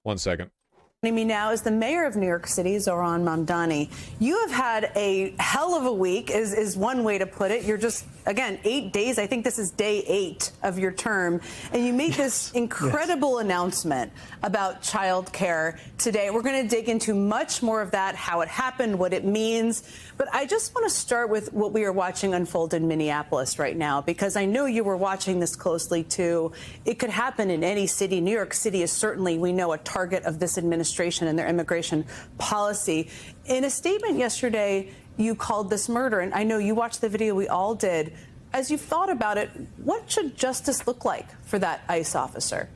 1 second. Joining me now is the mayor of New York City, Zohran Mamdani. You have had a hell of a week, is one way to put it. You're just, again, 8 days. I think this is day 8 of your term. And you made this incredible announcement about childcare today. We're going to dig into much more of that, how it happened, what it means. But I just want to start with what we are watching unfold in Minneapolis right now, because I know you were watching this closely, too. It could happen in any city. New York City is certainly, we know, a target of this administration and their immigration policy. In a statement yesterday, you called this murder, and I know you watched the video, we all did. As you've thought about it, what should justice look like for that ICE officer?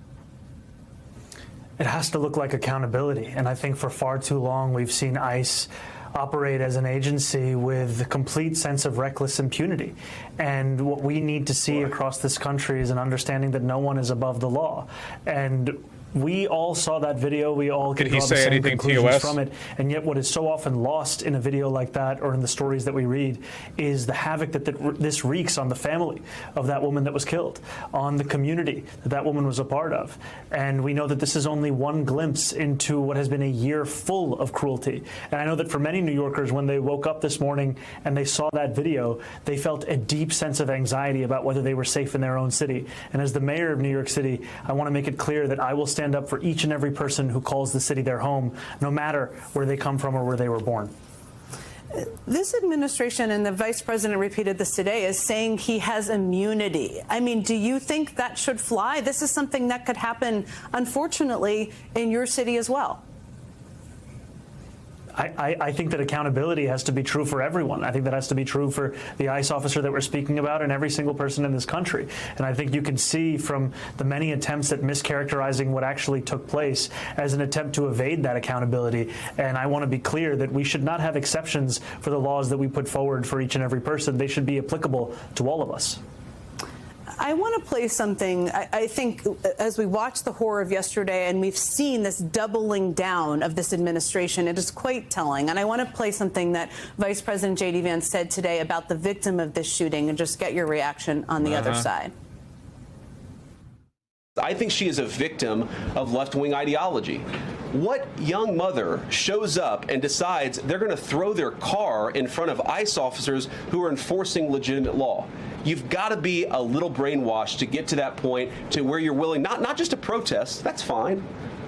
It has to look like accountability, and I think for far too long we've seen ICE operate as an agency with a complete sense of reckless impunity. And what we need to see across this country is an understanding that no one is above the law. And we all saw that video. We all could draw the same conclusions from it. And yet what is so often lost in a video like that, or in the stories that we read, is the havoc that this wreaks on the family of that woman that was killed, on the community that that woman was a part of. And we know that this is only one glimpse into what has been a year full of cruelty. And I know that for many New Yorkers, when they woke up this morning and they saw that video, they felt a deep sense of anxiety about whether they were safe in their own city. And as the mayor of New York City, I want to make it clear that I will stand up for each and every person who calls the city their home, no matter where they come from or where they were born. This administration, and the vice president repeated this today, is saying he has immunity. I mean, do you think that should fly? This is something that could happen, unfortunately, in your city as well. I think that accountability has to be true for everyone. I think that has to be true for the ICE officer that we're speaking about and every single person in this country. And I think you can see from the many attempts at mischaracterizing what actually took place as an attempt to evade that accountability. And I want to be clear that we should not have exceptions for the laws that we put forward for each and every person. They should be applicable to all of us. I want to play something. I think as we watch the horror of yesterday and we've seen this doubling down of this administration, it is quite telling. And I want to play something that Vice President J.D. Vance said today about the victim of this shooting and just get your reaction on the other side. I think she is a victim of left-wing ideology. What young mother shows up and decides they're going to throw their car in front of ICE officers who are enforcing legitimate law? You've got to be a little brainwashed to get to that point to where you're willing not just to protest, that's fine,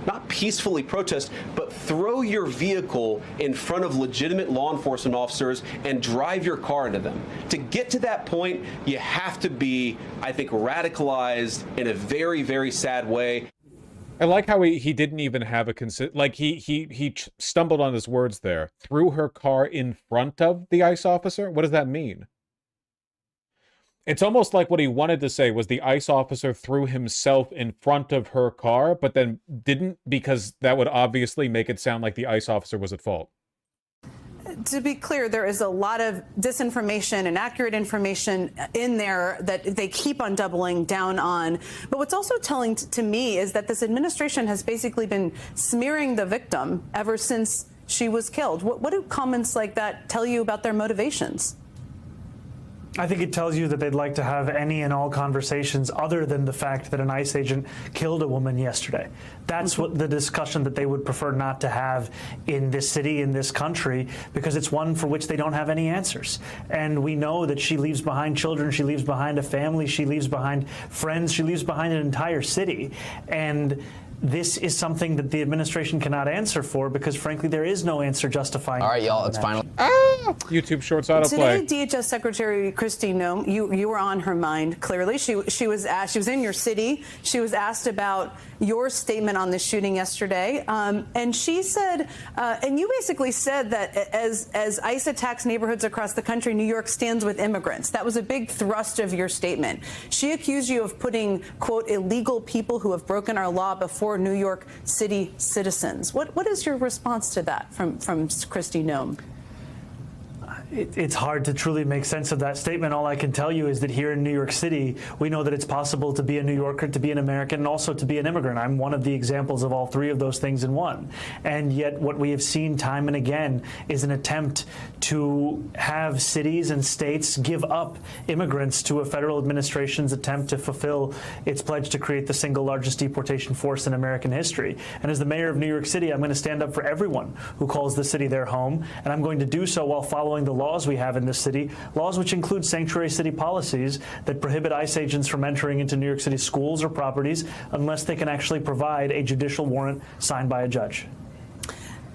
not peacefully protest, but throw your vehicle in front of legitimate law enforcement officers and drive your car into them. To get to that point, you have to be, I think, radicalized in a very, very sad way. I like how he didn't even have a like he stumbled on his words there. Threw her car in front of the ICE officer? What does that mean? It's almost like what he wanted to say was the ICE officer threw himself in front of her car, but then didn't, because that would obviously make it sound like the ICE officer was at fault. To be clear, there is a lot of disinformation, inaccurate information in there that they keep on doubling down on. But what's also telling to me is that this administration has basically been smearing the victim ever since she was killed. What do comments like that tell you about their motivations? I think it tells you that they'd like to have any and all conversations other than the fact that an ICE agent killed a woman yesterday. That's what the discussion that they would prefer not to have in this city, in this country, because it's one for which they don't have any answers. And we know that she leaves behind children, she leaves behind a family, she leaves behind friends, she leaves behind an entire city. And this is something that the administration cannot answer for because, frankly, there is no answer justifying. All right, y'all, it's final. YouTube Shorts autoplay. Today, DHS Secretary Kristi Noem, you were on her mind, clearly. She was asked, she was in your city. She was asked about your statement on the shooting yesterday. And she said, and you basically said that as ICE attacks neighborhoods across the country, New York stands with immigrants. That was a big thrust of your statement. She accused you of putting, quote, illegal people who have broken our law before New York City citizens. What is your response to that from Kristi Noem? It's hard to truly make sense of that statement. All I can tell you is that here in New York City, we know that it's possible to be a New Yorker, to be an American, and also to be an immigrant. I'm one of the examples of all three of those things in one. And yet what we have seen time and again is an attempt to have cities and states give up immigrants to a federal administration's attempt to fulfill its pledge to create the single largest deportation force in American history. And as the mayor of New York City, I'm going to stand up for everyone who calls the city their home, and I'm going to do so while following the laws we have in this city, laws which include sanctuary city policies that prohibit ICE agents from entering into New York City schools or properties unless they can actually provide a judicial warrant signed by a judge.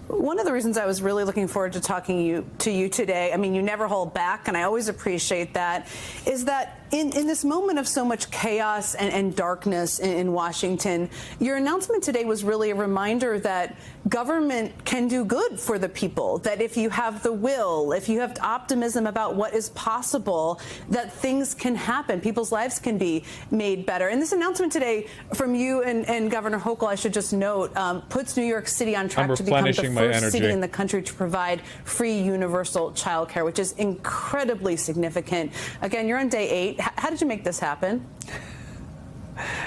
One of the reasons I was really looking forward to talking to you today, I mean, you never hold back, and I always appreciate that, is that in this moment of so much chaos and darkness in Washington, your announcement today was really a reminder that government can do good for the people, that if you have the will, if you have optimism about what is possible, that things can happen, people's lives can be made better. And this announcement today from you and Governor Hochul, I should just note, puts New York City on track to become the first city in the country to provide free universal childcare, which is incredibly significant. Again, you're on day 8. How did you make this happen?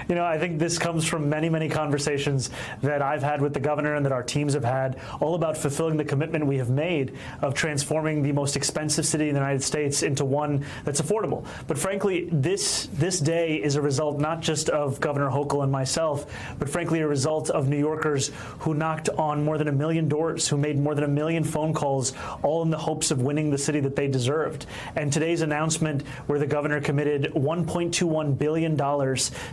You know, I think this comes from many, many conversations that I've had with the governor and that our teams have had, all about fulfilling the commitment we have made of transforming the most expensive city in the United States into one that's affordable. But frankly, this day is a result not just of Governor Hochul and myself, but frankly a result of New Yorkers who knocked on more than 1 million doors, who made more than 1 million phone calls, all in the hopes of winning the city that they deserved. And today's announcement, where the governor committed $1.21 billion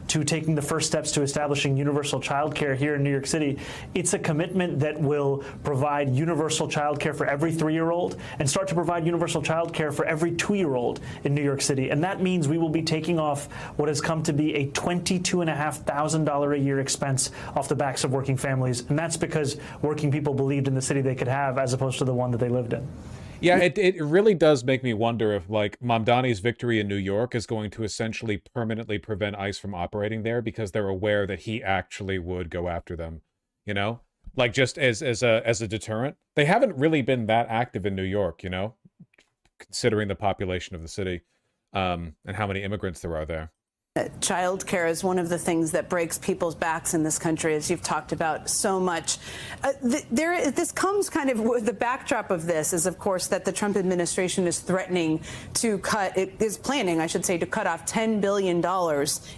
to taking the first steps to establishing universal childcare here in New York City, it's a commitment that will provide universal childcare for every 3-year-old and start to provide universal childcare for every 2-year-old in New York City. And that means we will be taking off what has come to be a $22,500 a year expense off the backs of working families. And that's because working people believed in the city they could have as opposed to the one that they lived in. Yeah, it really does make me wonder if, like, Mamdani's victory in New York is going to essentially permanently prevent ICE from operating there because they're aware that he actually would go after them, you know? Like, just as a deterrent. They haven't really been that active in New York, you know, considering the population of the city, and how many immigrants there are there. Childcare is one of the things that breaks people's backs in this country, as you've talked about so much. This comes kind of with the backdrop of this is, of course, that the Trump administration is threatening to planning, I should say, to cut off $10 billion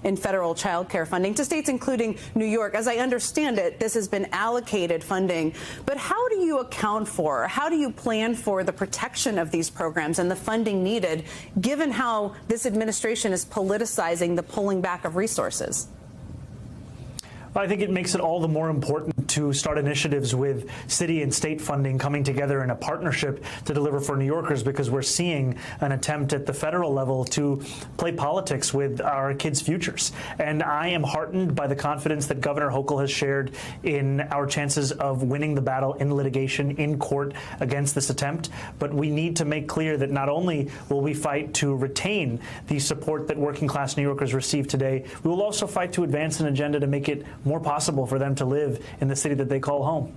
in federal childcare funding to states, including New York. As I understand it, this has been allocated funding. But how do you account for, how do you plan for the protection of these programs and the funding needed, given how this administration is politicizing the pulling back of resources? I think it makes it all the more important to start initiatives with city and state funding coming together in a partnership to deliver for New Yorkers, because we're seeing an attempt at the federal level to play politics with our kids' futures. And I am heartened by the confidence that Governor Hochul has shared in our chances of winning the battle in litigation in court against this attempt. But we need to make clear that not only will we fight to retain the support that working class New Yorkers receive today, we will also fight to advance an agenda to make it more possible for them to live in the city that they call home.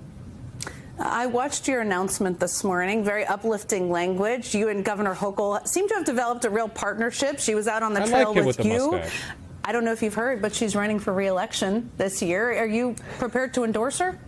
I watched your announcement this morning, very uplifting language. You and Governor Hochul seem to have developed a real partnership. She was out on the trail with you. I don't know if you've heard, but she's running for re-election this year. Are you prepared to endorse her?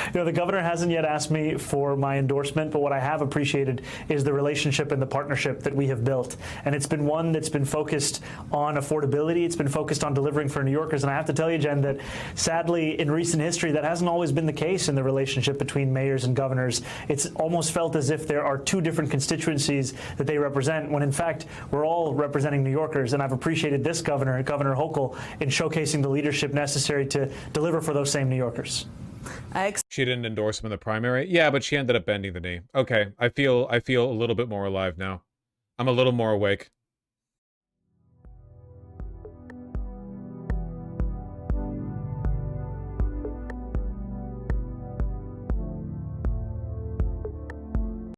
You know, the governor hasn't yet asked me for my endorsement, but what I have appreciated is the relationship and the partnership that we have built. And it's been one that's been focused on affordability. It's been focused on delivering for New Yorkers. And I have to tell you, Jen, that sadly, in recent history, that hasn't always been the case in the relationship between mayors and governors. It's almost felt as if there are two different constituencies that they represent, when in fact, we're all representing New Yorkers. And I've appreciated this governor, Governor Hochul, in showcasing the leadership necessary to deliver for those same New Yorkers. She didn't endorse him in the primary. Yeah, but she ended up bending the knee. Okay, I feel a little bit more alive now. I'm a little more awake.